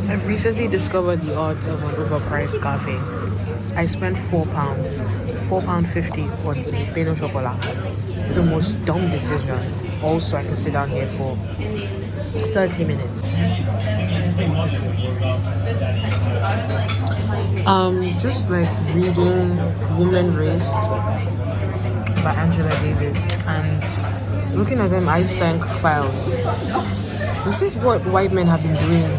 I've recently discovered the odds of an overpriced cafe. I spent £4, £4.50 on a pain au chocolat. The most dumb decision. Also, I could sit down here for 30 minutes. Just like reading Woman Race by Angela Davis and looking at them Einstein files. This is what white men have been doing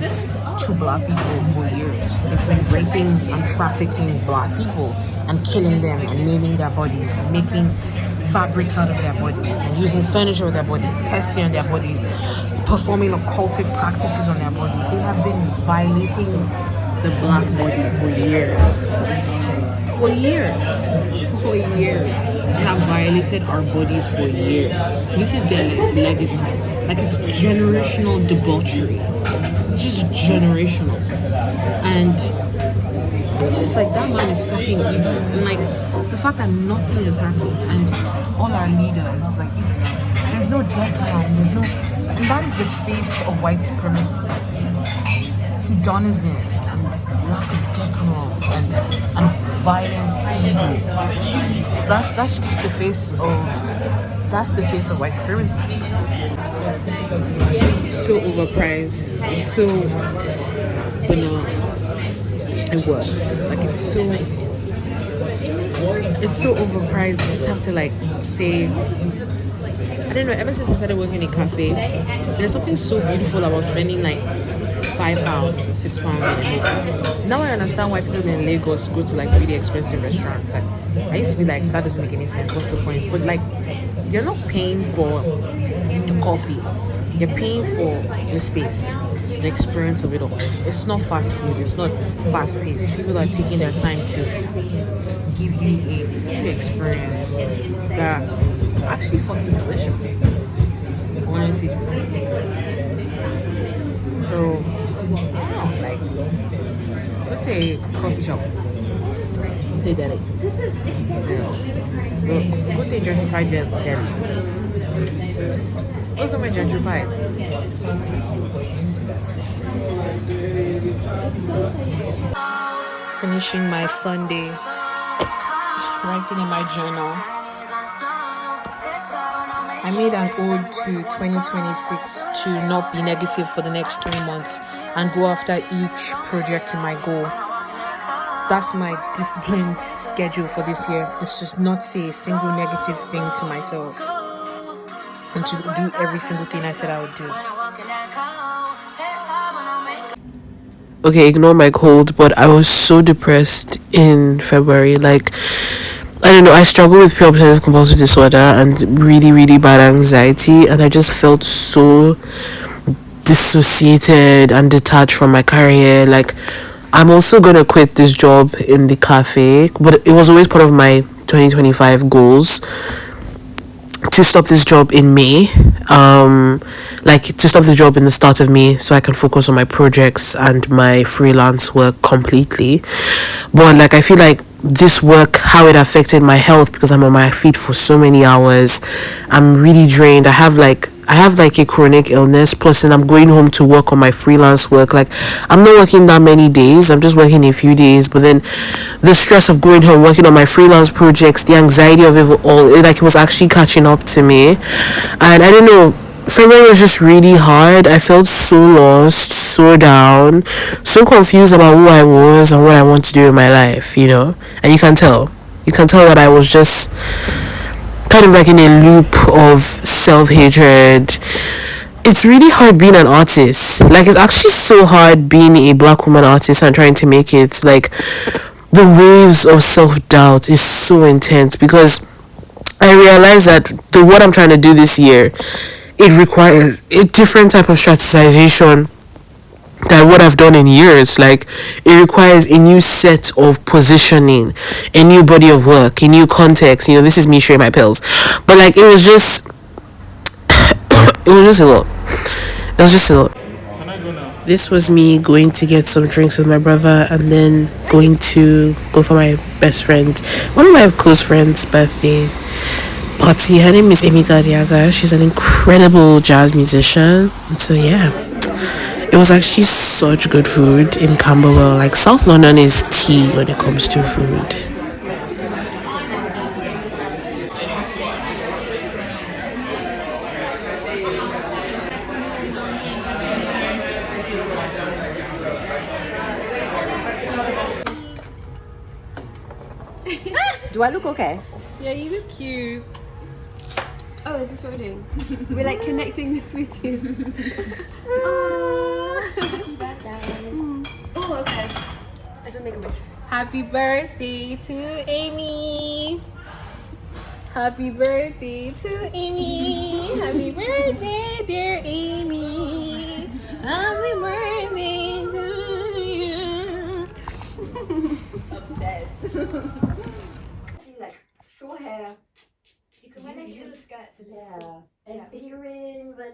to black people for years. They've been raping and trafficking black people and killing them and naming their bodies and making fabrics out of their bodies and using furniture with their bodies, testing on their bodies, performing occultic practices on their bodies. They have been violating the black body for years. For years. For years. They have violated our bodies for years. This is their legacy. Like, it's generational debauchery. It's just generational. And it's just like, that man is fucking evil. And like, the fact that nothing has happened and all our leaders, like, there's no death count, there's no, and that is the face of white supremacy. Hedonism and lack of decorum and violent ego. That's just the face of white supremacy. It's so overpriced. It's so banal. It works. Like, it's so overpriced. You just have to like say, I don't know, ever since I started working in a cafe, there's something so beautiful about spending like £5, £6 in a day. Now I understand why people in Lagos go to like really expensive restaurants. Like, I used to be like, that doesn't make any sense. What's the point? But like, you're not paying for the coffee. You're paying for the space, the experience of it all. It's not fast food. It's not fast paced. People are taking their time to give you a food experience that is actually fucking delicious. Honestly. So, like, let's say coffee shop. Let's say deli. Go to a gentrified deli. Just go somewhere gentrified. Finishing my Sunday, writing in my journal. I made an ode to 2026 to not be negative for the next 3 months and go after each project in my goal. That's my disciplined schedule for this year. It's just not say a single negative thing to myself and to do every single thing I said I would do. Okay, ignore my cold, but I was so depressed in February. Like, I don't know, I struggle with pre-obsessive compulsive disorder and really, really bad anxiety, and I just felt so dissociated and detached from my career. Like, I'm also gonna quit this job in the cafe, but it was always part of my 2025 goals to stop this job in May, like to stop the job in the start of May so I can focus on my projects and my freelance work completely. But like, I feel like this work, how it affected my health, because I'm on my feet for so many hours, I'm really drained. I have like a chronic illness, plus then I'm going home to work on my freelance work. Like, I'm not working that many days, I'm just working a few days, but then the stress of going home, working on my freelance projects, the anxiety of it all, it was actually catching up to me. And I don't know, February was just really hard. I felt so lost, so down, so confused about who I was and what I want to do in my life, you know. And you can tell that I was just kind of like in a loop of self-hatred. It's really hard being an artist. Like, it's actually so hard being a black woman artist and trying to make it. Like, the waves of self-doubt is so intense, because I realized that what I'm trying to do this year, it requires a different type of strategization than what I've done in years. Like, it requires a new set of positioning, a new body of work, a new context. You know, this is me sharing my pills, but like, it was just a lot. It was just a lot. This was me going to get some drinks with my brother and then going to go for my best friend, one of my close friends' birthday party. Her name is Amy Gadiaga. She's an incredible jazz musician. And so yeah, it was actually so such good food in Camberwell. Like South London is tea when it comes to food. Do I look okay? Yeah, you look cute. Oh, is this what we're doing? We're like connecting the sweeties. Oh, okay. I just want to make a wish. Happy birthday to Amy. Happy birthday to Amy. Happy birthday, dear Amy. Happy birthday to you. Like short hair. You can wear like little skirts and And earrings and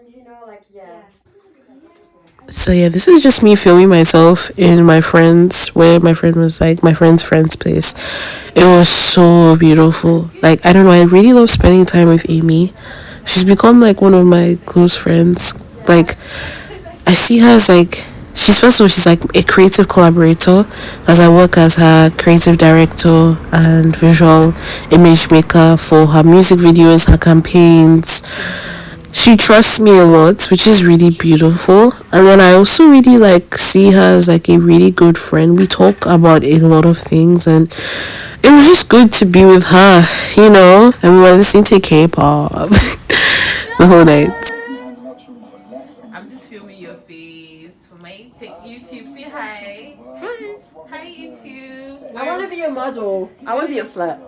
So yeah, this is just me filming myself in my friend's where my friend was like my friend's place. It was so beautiful. Like I don't know, I really love spending time with Amy. She's become like one of my close friends. Like I see her as like she's like a creative collaborator as I work as her creative director and visual image maker for her music videos, her campaigns. She trusts me a lot, which is really beautiful. And then I also really like see her as like a really good friend. We talk about a lot of things and it was just good to be with her, you know, and we were listening to K-pop the whole night. I'm just filming your face for my YouTube. Say hi. Hi. Hi, YouTube. I want to be a model. I want to be a slut.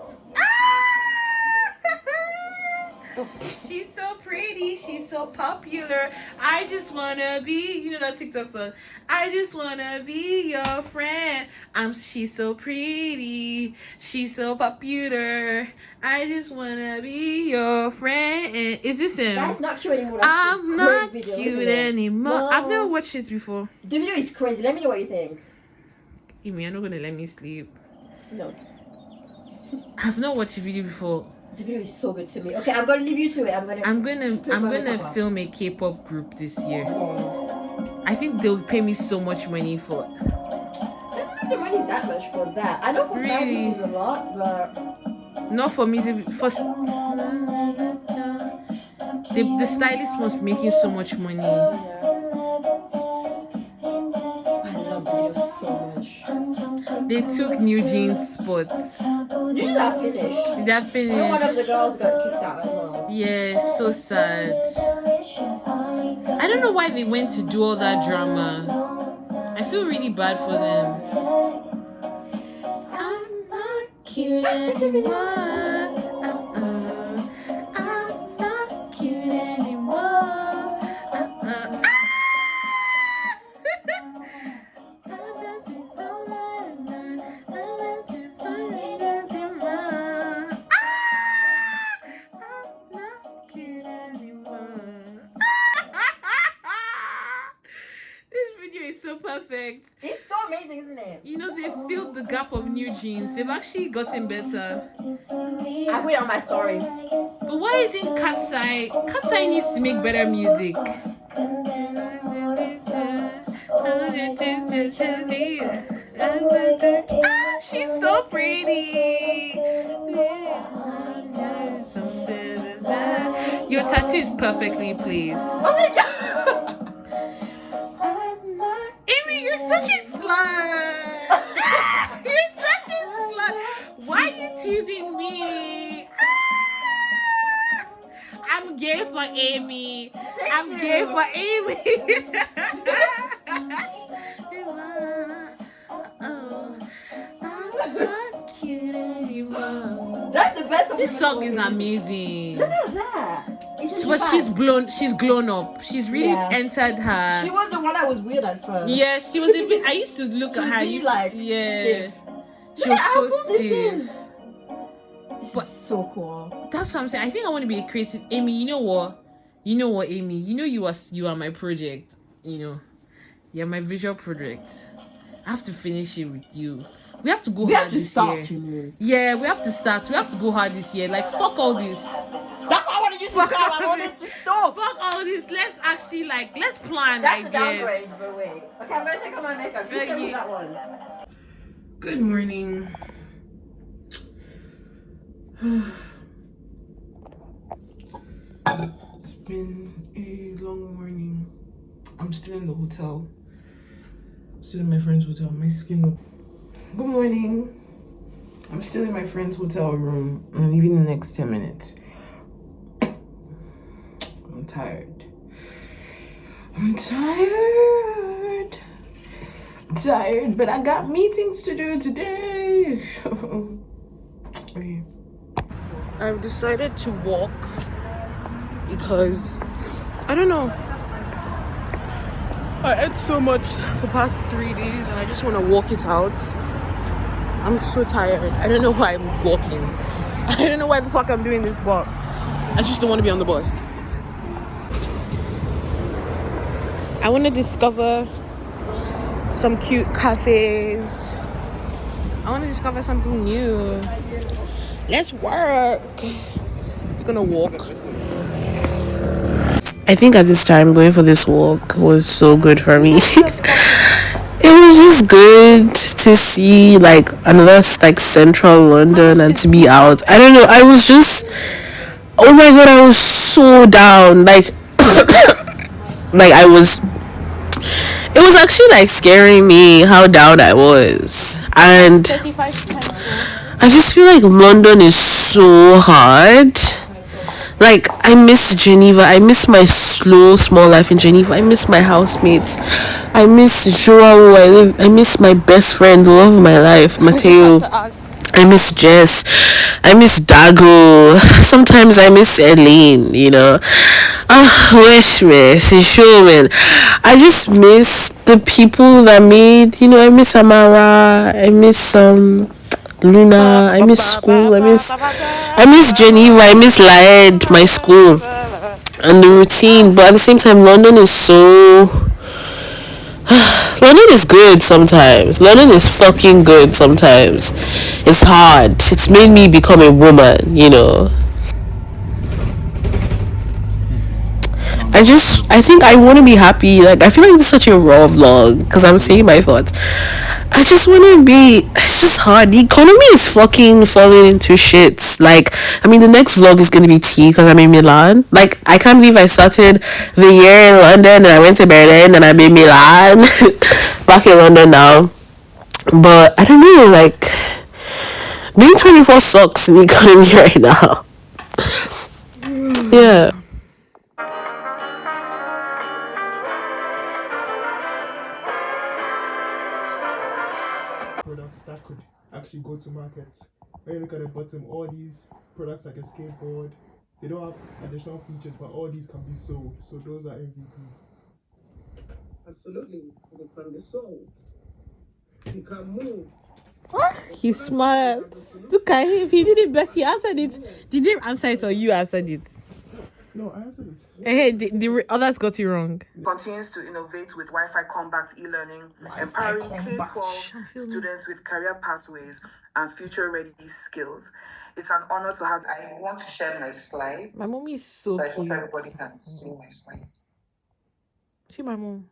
She's so pretty. She's so popular. I just wanna be, you know that TikTok song. I just wanna be your friend. She's so pretty. She's so popular. I just wanna be your friend. Is this him? That's not cute anymore. I'm not video, cute anymore. No. I've never watched this before. The video is crazy. Let me know what you think. Amy, you're not gonna let me sleep. No, I've not watched the video before. the video is so good to me. Okay, I'm gonna leave you to it. I'm gonna film a K-pop group this year. Yeah. I think they'll pay me so much money for. I don't think the money's that much for that. I know for Really? stylists is a lot, but Not for music. The stylist must be making so much money. yeah. I love the video so much. They took New Jeans spots. You know that finished. They're One of finished. the girls got kicked out as well. Yeah, so sad. I don't know why they went to do all that drama. I feel really bad for them. I'm not cute anymore. I'm not cute anymore. This video is so perfect. It's so amazing, isn't it? You know, they filled the gap of New Jeans. They've actually gotten better. I put it on my story. But why isn't Katsai? Katsai needs to make better music. Ah, she's so pretty. Your tattoo is perfectly placed. Oh my god! Amy, you're such a slut. You're such a slut. Why are you teasing me? I'm gay for Amy. I'm gay for Amy. I'm not cute anymore. That's the best. This song is amazing. Look at that. It's But she's grown up. She's really Yeah. entered her. She was the one that was weird at first. Yeah, she was a bit. I used to look at was her. really, like, yeah, stiff. she Look was at how so cool this stiff. is. This But- is so cool. That's what I'm saying. I think I want to be a creative. Amy, you know what? Amy. You know you are my project. You know, you're my visual project. I have to finish it with you. We have to go We hard have to this start. year. Yeah, we have to start. We have to go hard this year. Like fuck all this. That's what I want to use to come. I wanted to stop. Fuck all this. Let's actually let's plan. That's a downgrade, but wait. Okay, I'm gonna take off my makeup. You stay with that one. Good morning. It's been a long morning. I'm still in the hotel. Still in my friend's hotel. My skin. Good morning. I'm still in my friend's hotel room. I'm leaving in the next 10 minutes. I'm tired. I'm tired. Tired, but I got meetings to do today. Okay. I've decided to walk because I don't know. I ate so much the past 3 days and I just want to walk it out. I'm so tired. I don't know why I'm walking. I don't know why the fuck I'm doing this, but I just don't want to be on the bus. I want to discover some cute cafes. I want to discover something new. Let's work. Just gonna walk. I think at this time going for this walk was so good for me. It was just good to see another central London and to be out. I don't know, I was just, oh my god, I was so down. I was, it was actually scaring me how down I was. And I just feel like London is so hard. I miss Geneva. I miss my slow, small life in Geneva. I miss my housemates. I miss Joao. I miss my best friend, the love of my life, Mateo. I miss Jess. I miss Dago. Sometimes I miss Eileen, wish me, see, show me. I just miss the people that made, I miss Amara. I miss Luna, I miss school, I miss Geneva, I miss Laed, my school, and the routine. But at the same time, London is London is good sometimes. London is fucking good sometimes. It's hard. It's made me become a woman. I think I want to be happy. I feel like this is such a raw vlog because I'm saying my thoughts. I just want to be. It's just hard. The economy is fucking falling into shit. The next vlog is gonna be tea because I'm in Milan. I can't believe I started the year in London and I went to Berlin and I'm in Milan. Back in London now. But I don't know. Being 24 sucks in the economy right now. Yeah. Products that could actually go to market. When you look at the bottom, all these products like a skateboard, they don't have additional features, but all these can be sold. So those are MVPs. Absolutely, they can be sold. You can move. He's smart. Look at him. He did it best. He answered it. Did they answer it or you answered it? No, I answered it. Hey, the others got it wrong. Continues to innovate with Wi-Fi combat e-learning, empowering K-12 students with career pathways and future-ready skills. It's an honor to have. I want to share my slide. My mom is so I cute. hope everybody can see my slide. See my mom.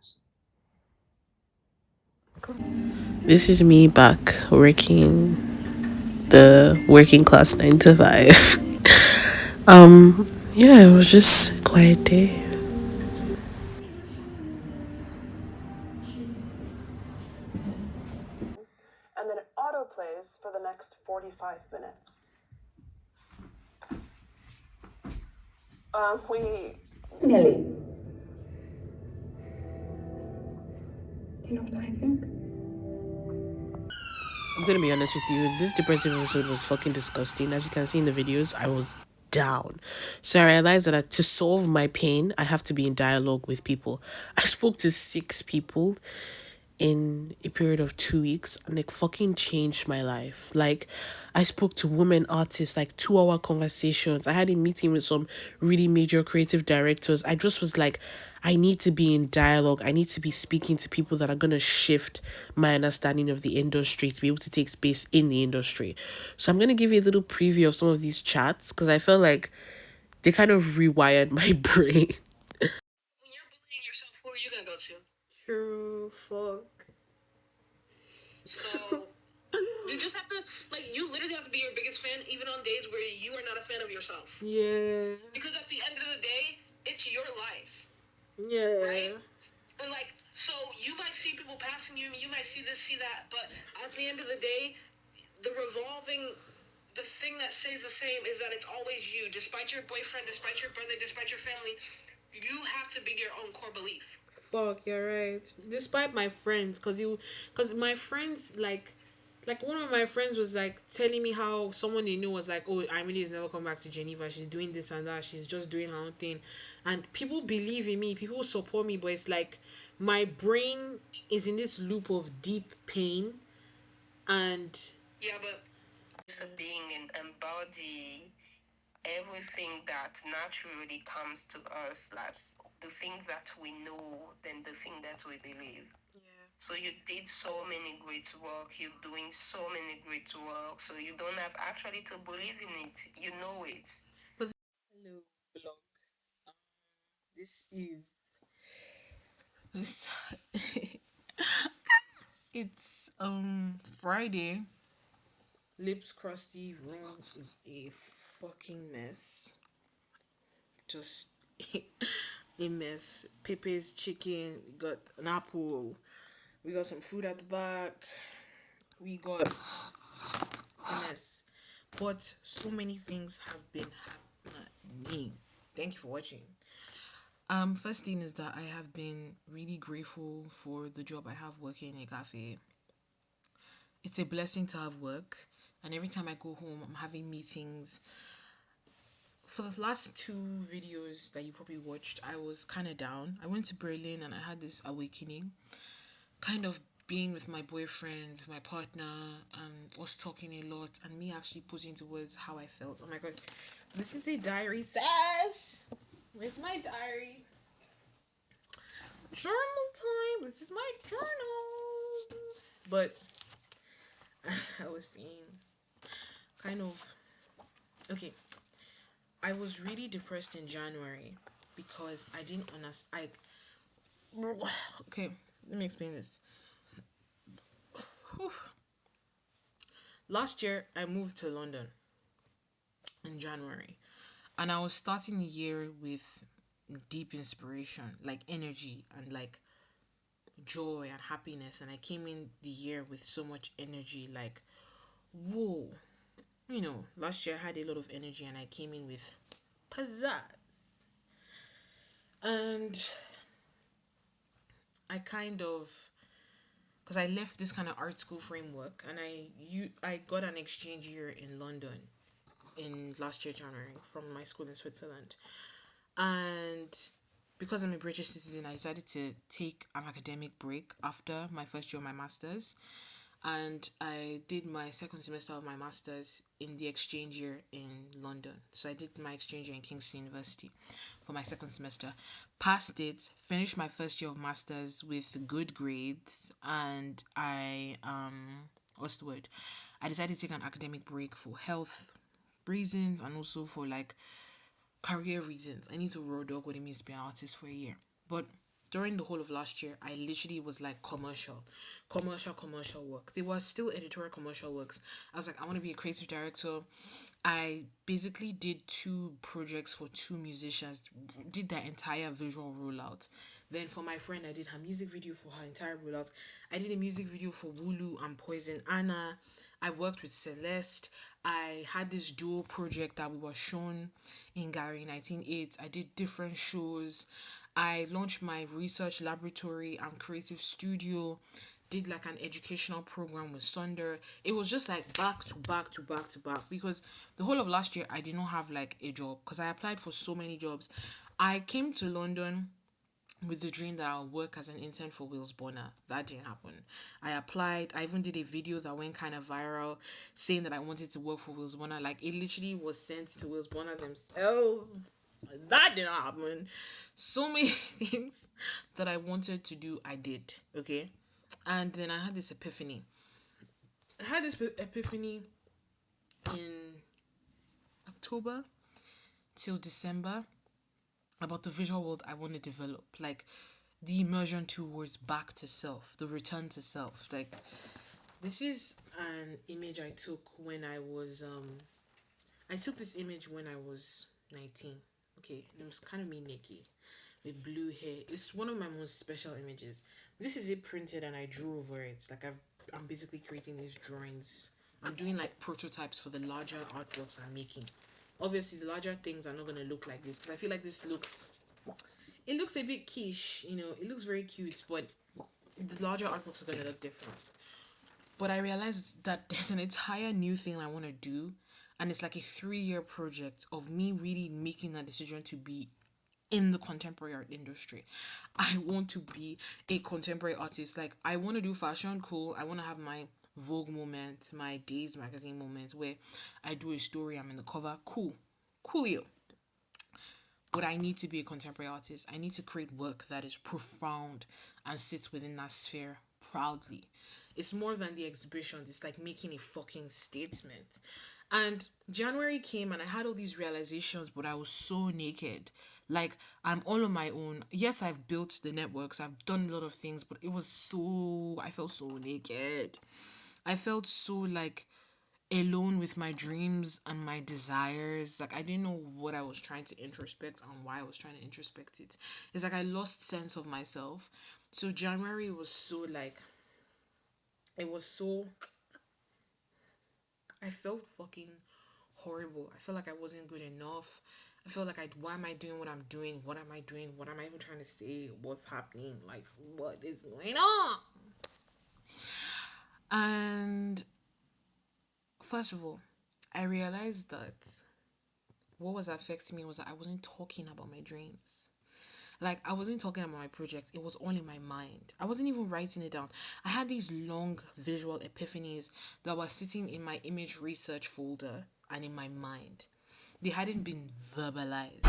This is me back working the working class 9 to 5. Yeah, it was just a quiet day. And then it autoplays for the next 45 minutes. Nelly. You know what I think? I'm gonna be honest with you, this depressive episode was fucking disgusting. As you can see in the videos, I was down. So I realized that to solve my pain, I have to be in dialogue with people. I spoke to 6 people in a period of 2 weeks and it fucking changed my life. I spoke to women artists, 2-hour conversations. I had a meeting with some really major creative directors. I just was I need to be in dialogue. I need to be speaking to people that are going to shift my understanding of the industry to be able to take space in the industry. So I'm going to give you a little preview of some of these chats because I felt like they kind of rewired my brain. When you're bullying yourself, who are you gonna go to? True. Fuck. So you just have to, like, you literally have to be your biggest fan even on days where you are not a fan of yourself. Yeah. Because at the end of the day, it's your life, Yeah. right? And like, so you might see people passing you, you might see this, see that, but at the end of the day, the thing that stays the same is that it's always you. Despite your boyfriend, despite your brother, despite your family, you have to be your own core belief. Fuck, you're right. Despite my friends, cause my friends like one of my friends was like telling me how someone they knew was like, oh, Emily has never come back to Geneva. She's doing this and that. She's just doing her own thing, and people believe in me. People support me, but it's like my brain is in this loop of deep pain, and Yeah, but so being and embody everything that naturally comes to us, as the things that we know, then the thing that we believe. So you did so many great work. You're doing so many great work. So you don't have actually to believe in it. You know it. hello blog. This is this. It's Friday. Lips crusty, rooms is a fucking mess. Just a mess. Pepe's chicken. We got an apple. We got some food at the back. We got a mess. But so many things have been happening. Thank you for watching. First thing is that I have been really grateful for the job I have working in a cafe. It's a blessing to have work, and every time I go home, I'm having meetings. For the last two videos that you probably watched, I was kind of down. I went to Berlin and I had this awakening, kind of being with my boyfriend, with my partner, and us talking a lot, and me actually putting into words how I felt. Oh my god, this is a diary sesh. Where's my diary? Journal time. This is my journal. But as I was saying, kind of okay. I was really depressed in January because I didn't understand. Okay, let me explain this. Whew. Last year, I moved to London in January, and I was starting the year with deep inspiration, like energy and like joy and happiness. And I came in the year with so much energy, like, whoa. Last year I had a lot of energy and I came in with pizzazz. And I kind of, because I left this kind of art school framework, and I got an exchange year in London in last year January from my school in Switzerland. And because I'm a British citizen, I decided to take an academic break after my first year of my master's, and I did my second semester of my master's in the exchange year in London. So I did my exchange year in Kingston University for my second semester. Passed it, finished my first year of master's with good grades, and what's the word? I decided to take an academic break for health reasons and also for like career reasons. I need to raw dog what it means to be an artist for a year. But during the whole of last year, I literally was like commercial work. There was still editorial commercial works. I was like, I want to be a creative director. I basically did two projects for two musicians, did their entire visual rollout. Then for my friend, I did her music video for her entire rollout. I did a music video for Wulu and Poison Anna. I worked with Celeste. I had this duo project that we were shown in Gary 198. I did different shows. I launched my research laboratory and creative studio, did like an educational program with Sunder. It was just like back to back to back to back because the whole of last year I did not have like a job because I applied for so many jobs. I came to London with the dream that I'll work as an intern for Wills Bonner. That didn't happen. I applied. I even did a video that went kind of viral saying that I wanted to work for Wills Bonner. Like, it literally was sent to Wills Bonner themselves. That didn't happen. So many things that I wanted to do, I did. Okay? And then I had this epiphany. I had this epiphany in October till December about the visual world I want to develop, like the immersion towards back to self, the return to self. Like, this is an image I took when I was I took this image when I was 19. Okay, it was kind of me naked with blue hair. It's one of my most special images. This is it printed and I drew over it. Like, I'm basically creating these drawings. I'm doing like prototypes for the larger artworks I'm making. Obviously, the larger things are not gonna look like this because I feel like this looks, it looks a bit quiche, you know. It looks very cute, but the larger artworks are gonna look different. But I realized that there's an entire new thing I want to do, and it's like a 3-year project of me really making that decision to be in the contemporary art industry. I want to be a contemporary artist. Like, I want to do fashion, cool. I want to have my Vogue moment, my Days magazine moment where I do a story, I'm in the cover, coolio. But I need to be a contemporary artist. I need to create work that is profound and sits within that sphere proudly. It's more than the exhibition. It's like making a fucking statement. And January came and I had all these realizations, but I was so naked. Like, I'm all on my own. Yes, I've built the networks. I've done a lot of things, but it was so, I felt so naked. I felt so like alone with my dreams and my desires. Like, I didn't know what I was trying to introspect and why I was trying to introspect it. It's like I lost sense of myself. So January was so like, it was so, I felt fucking horrible. I felt like I wasn't good enough. I felt like, why am I doing what I'm doing? What am I doing? What am I even trying to say? What's happening? Like, what is going on? And first of all, I realized that what was affecting me was that I wasn't talking about my dreams. Like, I wasn't talking about my project. It was all in my mind. I wasn't even writing it down. I had these long visual epiphanies that were sitting in my image research folder and in my mind. They hadn't been verbalized.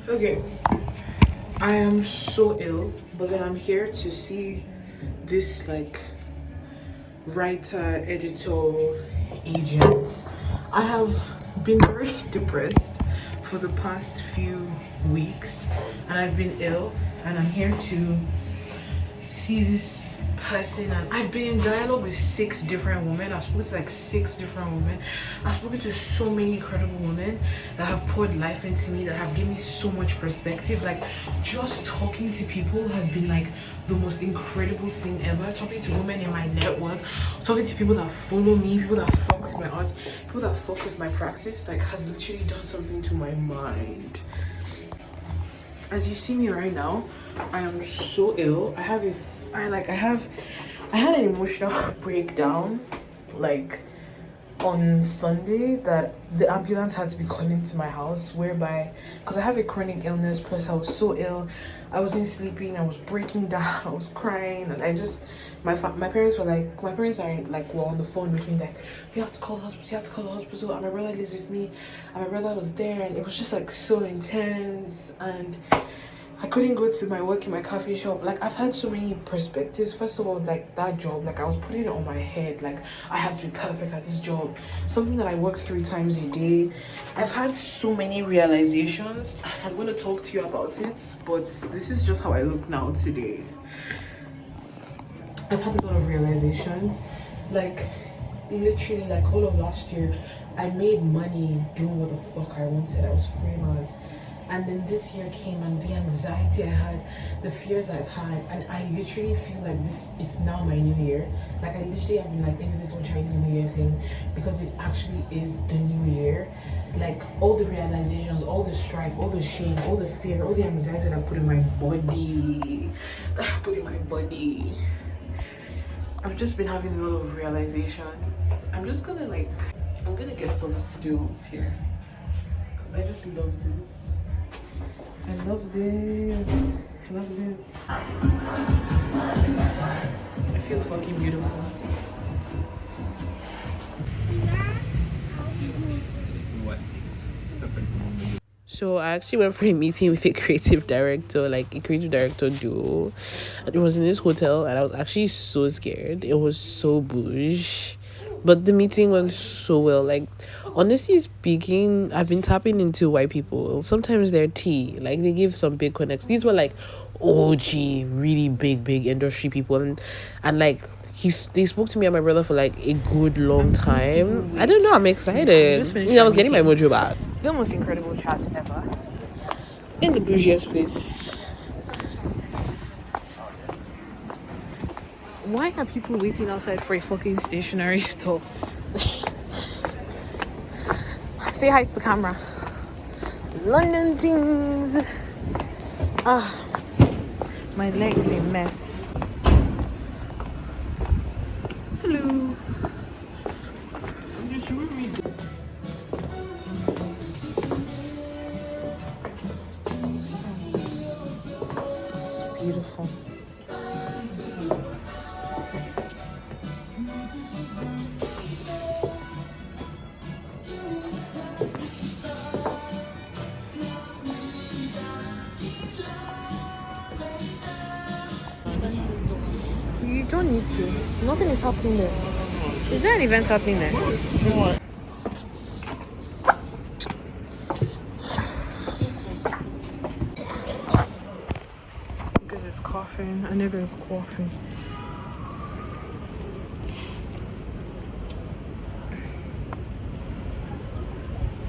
Okay, I am so ill, but then I'm here to see this like writer, editor, agent. I have been very depressed for the past few weeks and I've been ill, and I'm here to see this person, and I've been in dialogue with 6 different women. I've spoken to like 6 different women. I've spoken to so many incredible women that have poured life into me, that have given me so much perspective. Like, just talking to people has been like the most incredible thing ever. Talking to women in my network, talking to people that follow me, people that fuck with my art, people that fuck with my practice, like, has literally done something to my mind. As you see me right now, I am so ill. I had an emotional breakdown, like, on Sunday, that the ambulance had to be called into my house, whereby, because I have a chronic illness, plus I was so ill, I wasn't sleeping, I was breaking down, I was crying, and I just, my parents were on the phone with me, like, you have to call the hospital, and my brother lives with me, and my brother was there, and it was just like so intense, and I couldn't go to my work in my cafe shop. Like, I've had so many perspectives. First of all, like, that job, like, I was putting it on my head, like, I have to be perfect at this job, something that I work 3 times a day. I've had so many realizations. I'm going to talk to you about it, but this is just how I look now today. I've had a lot of realizations. Like, literally, like, all of last year, I made money doing what the fuck I wanted. I was freelance. And then this year came, and the anxiety I had, the fears I've had, and I literally feel like this, it's now my new year. Like I literally have been like into this whole Chinese New Year thing because it actually is the new year. Like all the realizations, all the strife, all the shame, all the fear, all the anxiety that I put in my body, I've just been having a lot of realizations. I'm gonna get some stills here. Cause I just love this. I love this. I love this. I feel fucking beautiful. So I actually went for a meeting with a creative director, like a creative director duo. And it was in this hotel, and I was actually so scared. It was so bouge. But the meeting went so well. Like, honestly speaking, I've been tapping into white people. Sometimes they're tea. Like, they give some big connects. These were like OG, really big industry people. And like, they spoke to me and my brother for like a good long time. I don't know, I'm excited. I was getting my mojo back. The most incredible chat ever. In the bougiest place. Why are people waiting outside for a fucking stationery store? Say hi to the camera. London things. My leg is a mess. Hello. It's beautiful. You don't need to. Nothing is happening there. Is there an event happening there? Because it's coughing. A nigga is coughing.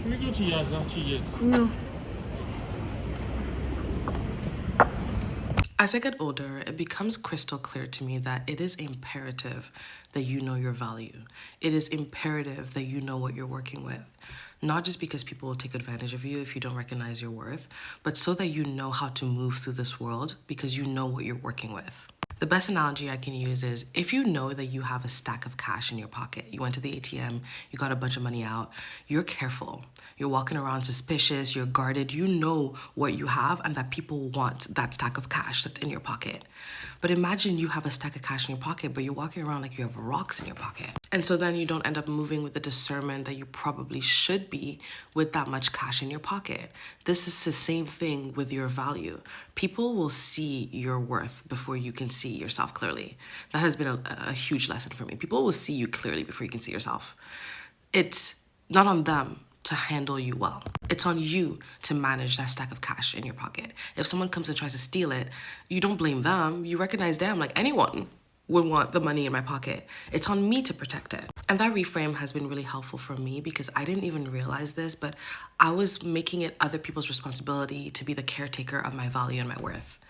Can we go to Yaza? No. As I get older, it becomes crystal clear to me that it is imperative that you know your value. It is imperative that you know what you're working with. Not just because people will take advantage of you if you don't recognize your worth, but so that you know how to move through this world because you know what you're working with. The best analogy I can use is if you know that you have a stack of cash in your pocket, you went to the ATM, you got a bunch of money out, you're careful. You're walking around suspicious, you're guarded, you know what you have and that people want that stack of cash that's in your pocket. But imagine you have a stack of cash in your pocket, but you're walking around like you have rocks in your pocket. And so then you don't end up moving with the discernment that you probably should be with that much cash in your pocket. This is the same thing with your value. People will see your worth before you can see yourself clearly. That has been a huge lesson for me. People will see you clearly before you can see yourself. It's not on them to handle you well. It's on you to manage that stack of cash in your pocket. If someone comes and tries to steal it, you don't blame them. You recognize them. Like anyone would want the money in my pocket. It's on me to protect it. And that reframe has been really helpful for me because I didn't even realize this, but I was making it other people's responsibility to be the caretaker of my value and my worth.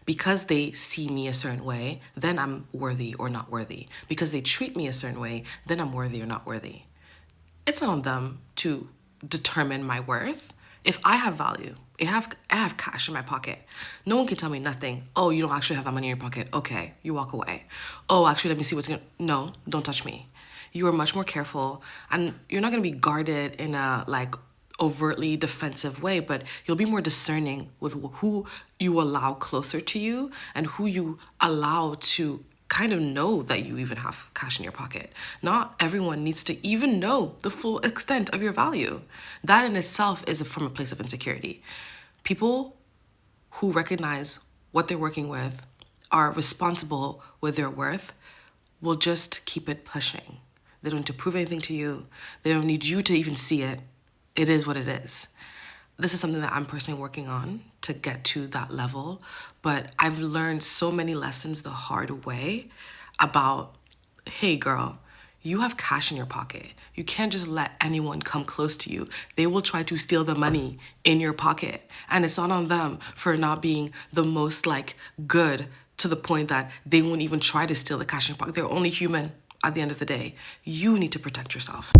Because they see me a certain way, then I'm worthy or not worthy. Because they treat me a certain way, then I'm worthy or not worthy. It's not on them to determine my worth. If I have value, I have cash in my pocket. No one can tell me nothing. Oh, you don't actually have that money in your pocket. Okay, you walk away. Oh, actually, let me see what's going to... No, don't touch me. You are much more careful and you're not going to be guarded in a like overtly defensive way, but you'll be more discerning with who you allow closer to you and who you allow to kind of know that you even have cash in your pocket. Not everyone needs to even know the full extent of your value. That in itself is from a place of insecurity. People who recognize what they're working with, are responsible with their worth, will just keep it pushing. They don't need to prove anything to you. They don't need you to even see it. It is what it is. This is something that I'm personally working on to get to that level, but I've learned so many lessons the hard way about, hey girl, You have cash in your pocket. You can't just let anyone come close to you. They will try to steal the money in your pocket. And it's not on them for not being the most like good to the point that they won't even try to steal the cash in your pocket. They're only human at the end of the day. You need to protect yourself.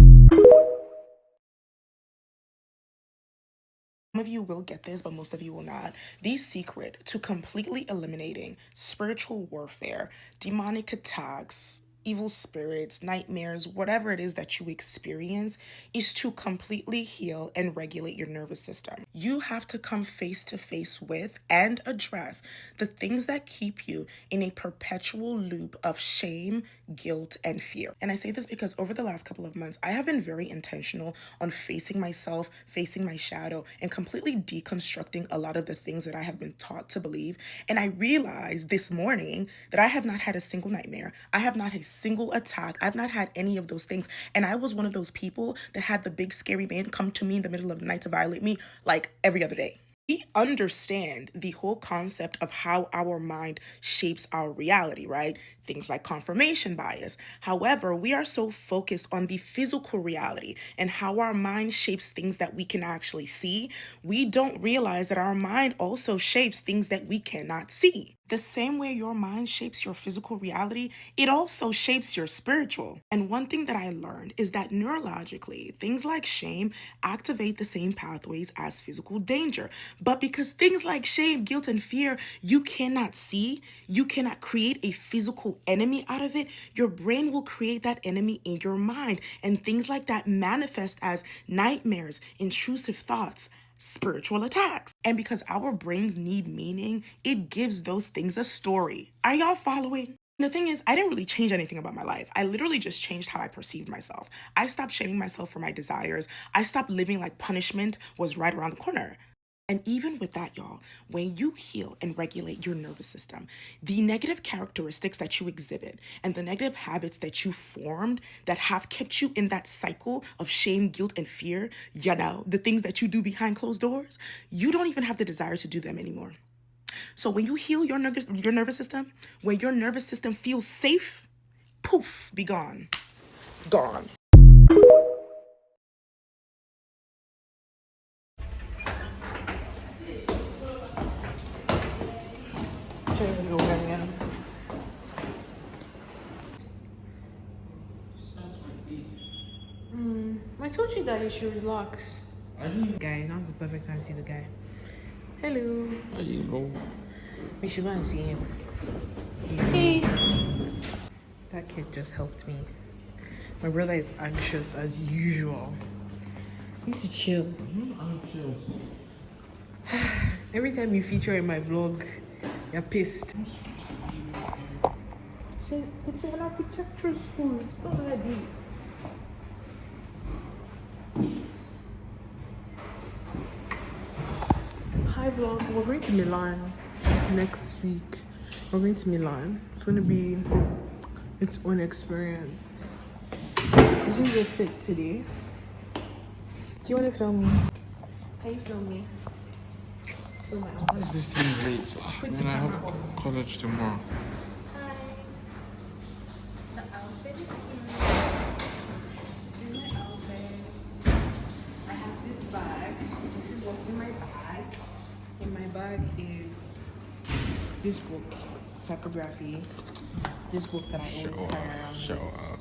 Some of you will get this, but most of you will not. The secret to completely eliminating spiritual warfare, demonic attacks, evil spirits, nightmares, whatever it is that you experience, is to completely heal and regulate your nervous system. You have to come face to face with and address the things that keep you in a perpetual loop of shame, guilt, and fear. And I say this because over the last couple of months, I have been very intentional on facing myself, facing my shadow, and completely deconstructing a lot of the things that I have been taught to believe. And I realized this morning that I have not had a single nightmare. I have not had a single attack. I've not had any of those things. And I was one of those people that had the big scary man come to me in the middle of the night to violate me like every other day. We understand the whole concept of how our mind shapes our reality, right? Things like confirmation bias. However, we are so focused on the physical reality and how our mind shapes things that we can actually see. We don't realize that our mind also shapes things that we cannot see. The same way your mind shapes your physical reality, it also shapes your spiritual. And one thing that I learned is that neurologically, things like shame activate the same pathways as physical danger. But because things like shame, guilt, and fear, you cannot see, you cannot create a physical enemy out of it, your brain will create that enemy in your mind. And things like that manifest as nightmares, intrusive thoughts, spiritual attacks. And because our brains need meaning, it gives those things a story. Are y'all following? The thing is, I didn't really change anything about my life. I literally just changed how I perceived myself. I stopped shaming myself for my desires. I stopped living like punishment was right around the corner. And even with that, y'all, when you heal and regulate your nervous system, the negative characteristics that you exhibit and the negative habits that you formed that have kept you in that cycle of shame, guilt, and fear, you know, the things that you do behind closed doors, you don't even have the desire to do them anymore. So when you heal your nervous system, when your nervous system feels safe, poof, be gone. Gone. I told you that you should relax. Guy, now's the perfect time to see the guy. Hello. How you know? We should go and see him. Hey. That kid just helped me. My brother is anxious as usual. You need to chill. I'm chill. Every time you feature in my vlog, you're pissed. It's an architecture school. It's not that deep. Hi vlog, we're going to Milan next week. We're going to Milan. It's going to be its own experience. This is the fit today. Do you want to film me? Can you film me? Film my Why is this thing late? I have college tomorrow. Hi. The outfit is here. This is my outfit. I have this bag. This is what's in my bag. In my bag is this book, typography. This book that I always carry around. Show up.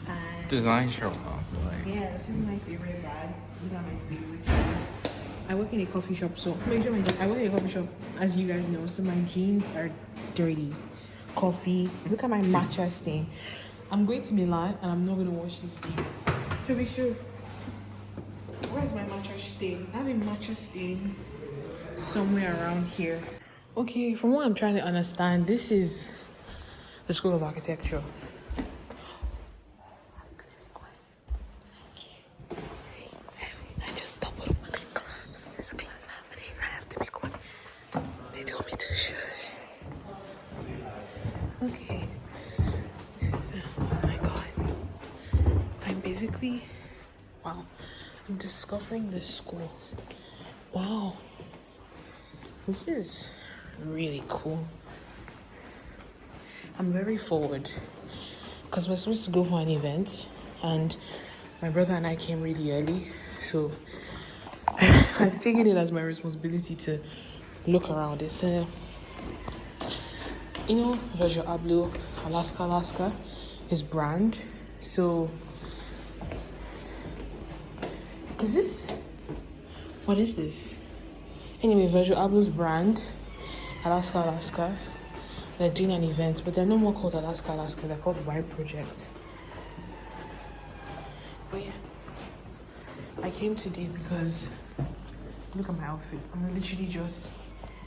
And Design show up. Like. yeah, this is my favorite bag. These are my favorite shoes. I work in a coffee shop, so I work in a coffee shop, as you guys know, so my jeans are dirty. Coffee. Look at my matcha stain. I'm going to Milan and I'm not going to wash these stains. So be sure. Where's my matcha stain? I have a matcha stain somewhere around here. Okay, from what I'm trying to understand, this is the School of Architecture. I just stumbled on my class. There's a class happening. I have to be quiet. They told me to shush. Okay. This is, oh my god. I'm basically, wow. I'm discovering this school. Wow. This is really cool. I'm very forward because we're supposed to go for an event, and my brother and I came really early, so I've taken it as my responsibility to look around. It's Virgil Abloh, Alaska, his brand. So, what is this? Anyway, Virgil Abloh's brand, Alaska. They're doing an event, but they're no more called Alaska. They're called White Project. But yeah, I came today because look at my outfit. I'm literally just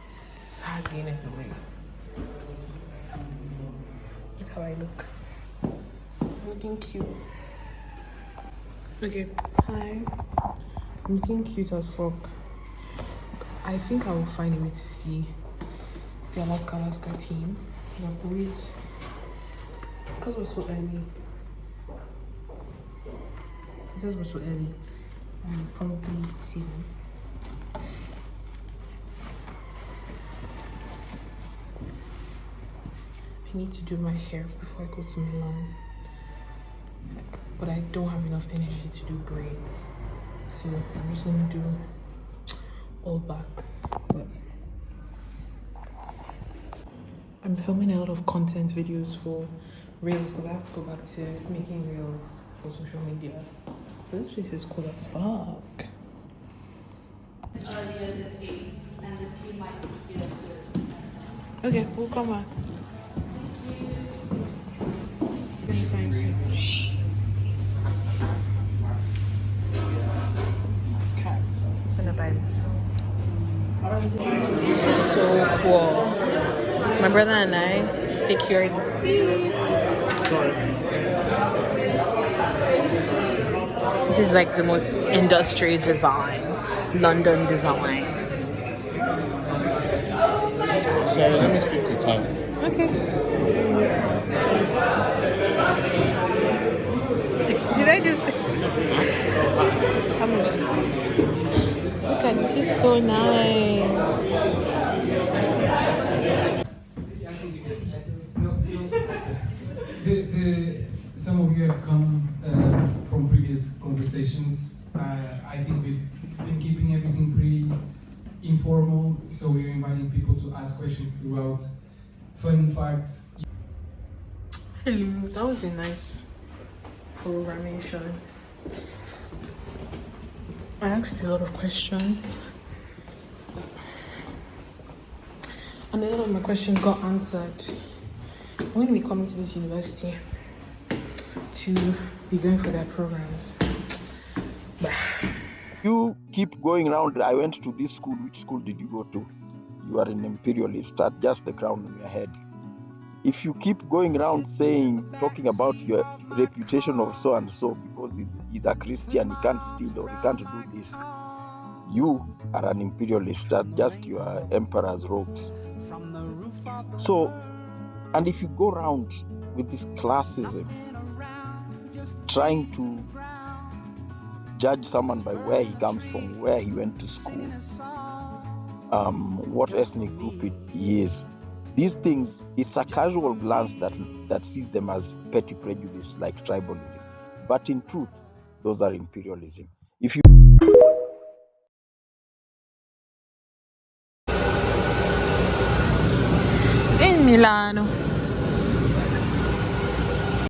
sagging everywhere. That's how I look. I'm looking cute. Okay, hi. I'm looking cute as fuck. I think I will find a way to see the Alaska team because we're so early. I'll probably see them. I need to do my hair before I go to Milan, but I don't have enough energy to do braids, so I'm just gonna do all back. But I'm filming a lot of content videos for reels because I have to go back to making reels for social media. But this place is cool as fuck. Earlier the team, and the team might be here to the center. Okay, we'll come back. Okay, I'm gonna buy this. This is so cool. My brother and I secured the seat. This is like the most industry design, London design. Sorry, let me speak to Ty. Okay. Did I just say? Look at this, is so nice. Some of you have come from previous conversations. I think we've been keeping everything pretty informal, so we're inviting people to ask questions throughout. Fun fact. Hello, that was a nice programmation. I asked a lot of questions, and a lot of my questions got answered. I'm going to be coming to this university to be going for their programs. You keep going around. I went to this school. Which school did you go to? You are an imperialist. At just the crown on your head. If you keep going around talking about your reputation of so and so because he's a Christian, he can't steal or he can't do this, you are an imperialist. At just your emperor's robes. So, and if you go around with this classism, trying to judge someone by where he comes from, where he went to school, what ethnic group he is. These things, it's a casual glance that sees them as petty prejudice like tribalism. But in truth, those are imperialism. If you in Milano.